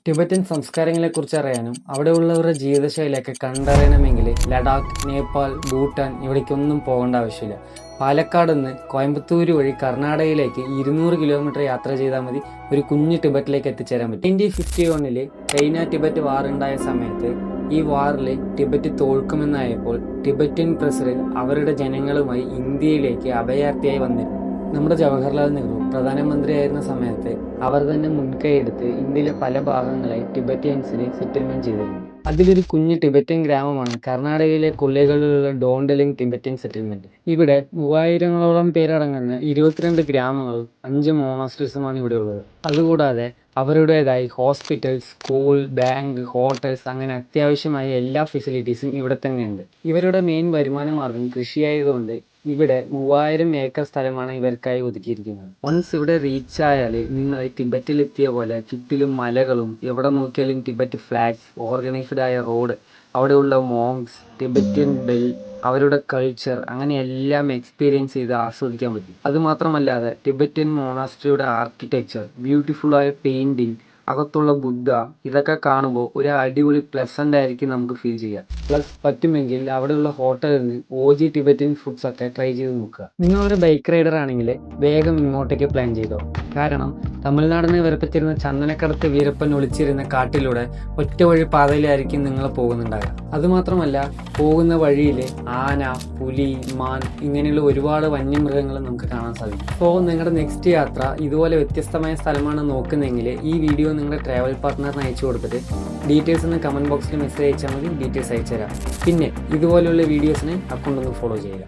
Tibetan സംസ്കാരങ്ങളെക്കുറിച്ച് അറിയാനും അവിടെയുള്ളവരുടെ ജീവിതശൈലിയൊക്കെ കണ്ടറിയണമെങ്കിൽ ലഡാക്ക്, നേപ്പാൾ, ഭൂട്ടാൻ ഇവിടേക്കൊന്നും പോകേണ്ട ആവശ്യമില്ല. പാലക്കാട് നിന്ന് കോയമ്പത്തൂർ വഴി കർണാടകയിലേക്ക് 200 കിലോമീറ്റർ യാത്ര ചെയ്താൽ മതി ഒരു കുഞ്ഞു ടിബറ്റിലേക്ക് എത്തിച്ചേരാൻ പറ്റും. 1951 ചൈന ടിബറ്റ് വാർ ഉണ്ടായ സമയത്ത് ഈ വാറിൽ ടിബറ്റ് തോൽക്കുമെന്നായപ്പോൾ ടിബറ്റൻ പ്രസിഡന്റ് അവരുടെ ജനങ്ങളുമായി ഇന്ത്യയിലേക്ക് അഭയാർത്ഥിയായി വന്നിരുന്നു. നമ്മുടെ ജവഹർലാൽ നെഹ്റു പ്രധാനമന്ത്രിയായിരുന്ന സമയത്ത് അവർ തന്നെ മുൻകൈയെടുത്ത് ഇന്ത്യയിലെ പല ഭാഗങ്ങളായി ടിബറ്റിയൻസിനെ സെറ്റിൽമെന്റ് ചെയ്തിരുന്നു. അതിലൊരു കുഞ്ഞു ടിബറ്റൻ ഗ്രാമമാണ് കർണാടകയിലെ കൊല്ലകളിലുള്ള ഡോണ്ടലിംഗ് ടിബറ്റൻ സെറ്റിൽമെന്റ്. ഇവിടെ 3000-ഓളം പേരടങ്ങുന്ന 22 ഗ്രാമങ്ങളും 5 മോണാസ്ട്രീസുമാണ് ഇവിടെ ഉള്ളത്. അതുകൂടാതെ അവരുടേതായി ഹോസ്പിറ്റൽ, സ്കൂൾ, ബാങ്ക്, ഹോട്ടൽസ് അങ്ങനെ അത്യാവശ്യമായ എല്ലാ ഫെസിലിറ്റീസും ഇവിടെ തന്നെയുണ്ട്. ഇവരുടെ മെയിൻ വരുമാന മാർഗം കൃഷിയായതുകൊണ്ട് ഇവിടെ 3000 ഏക്കർ സ്ഥലമാണ് ഇവർക്കായി ഒതുക്കിയിരിക്കുന്നത്. വൺസ് ഇവിടെ റീച്ച് ആയാൽ നിങ്ങൾ ടിബറ്റിലെത്തിയ പോലെ ചുറ്റിലും മലകളും എവിടെ നോക്കിയാലും ടിബറ്റ് ഫ്ലാഗ്സ്, ഓർഗനൈസ്ഡ് ആയ റോഡ്, അവിടെയുള്ള മോങ്സ്, ടിബറ്റൻ ബെൽ, അവരുടെ കൾച്ചർ അങ്ങനെ എല്ലാം എക്സ്പീരിയൻസ് ചെയ്ത് ആസ്വദിക്കാൻ പറ്റും. അതുമാത്രമല്ലാതെ ടിബറ്റൻ മോണാസ്ട്രിയുടെ ആർക്കിടെക്ചർ, ബ്യൂട്ടിഫുൾ ആയ പെയിന്റിങ്, അകത്തുള്ള ബുദ്ധ, ഇതൊക്കെ കാണുമ്പോൾ ഒരു അടിപൊളി പ്ലസന്റ് ആയിരിക്കും നമുക്ക് ഫീൽ ചെയ്യാം. പ്ലസ് പറ്റുമെങ്കിൽ അവിടെയുള്ള ഹോട്ടലിൽ നിന്ന് OG ടിബറ്റൻ ഫുഡ്സ് ഒക്കെ ട്രൈ ചെയ്ത് നോക്കുക. നിങ്ങളൊരു ബൈക്ക് റൈഡർ ആണെങ്കിൽ വേഗം ഇങ്ങോട്ടേക്ക് പ്ലാൻ ചെയ്തോ. കാരണം തമിഴ്നാടിനെ വിറപ്പിച്ചിരുന്ന ചന്ദനക്കടത്ത് വീരപ്പൻ ഒളിച്ചിരുന്ന കാട്ടിലൂടെ ഒറ്റ വഴി പാതയിലായിരിക്കും നിങ്ങൾ പോകുന്നുണ്ടാകുക. അതുമാത്രമല്ല പോകുന്ന വഴിയിൽ ആന, പുലി, മാൻ ഇങ്ങനെയുള്ള ഒരുപാട് വന്യമൃഗങ്ങൾ നമുക്ക് കാണാൻ സാധിക്കും. അപ്പോൾ നിങ്ങളുടെ നെക്സ്റ്റ് യാത്ര ഇതുപോലെ വ്യത്യസ്തമായ സ്ഥലമാണ് നോക്കുന്നതെങ്കിൽ ഈ വീഡിയോ നിങ്ങളുടെ ട്രാവൽ പാർട്ട്ണറിന് അയച്ചു കൊടുത്തിട്ട് ഡീറ്റെയിൽസ് ഒന്ന് കമൻറ്റ് ബോക്സിൽ മെസ്സേജ് അയച്ചാൽ മതി. ഡീറ്റെയിൽസ് അയച്ചു തരാം. പിന്നെ ഇതുപോലെയുള്ള വീഡിയോസിന് അക്കൗണ്ട് ഒന്ന് ഫോളോ ചെയ്യുക.